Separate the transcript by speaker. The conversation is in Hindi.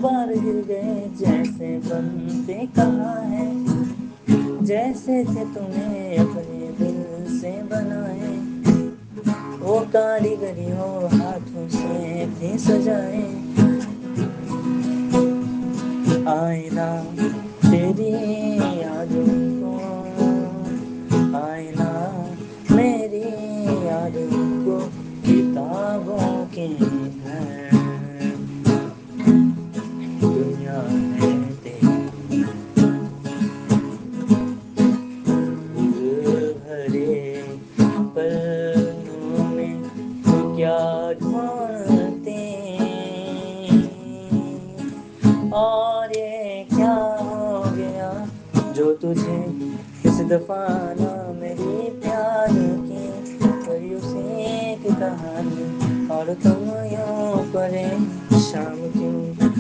Speaker 1: बार गिर गए जैसे बनते कहाँ है, जैसे थे तुम्हें अपने दिल से बनाए, वो कारीगरी हो हाथों से भी सजाए। आईना तेरी यादों को, आईना मेरी यादों को, किताबों की है दुनिया है तेरी। दिल भरे पन्नों में तो क्या ढूंढते, और ये क्या हो गया जो तुझे इस दफा ना मेरी प्यार की कोई उसी की कहानी, और तुम यूं परे शाम क्यों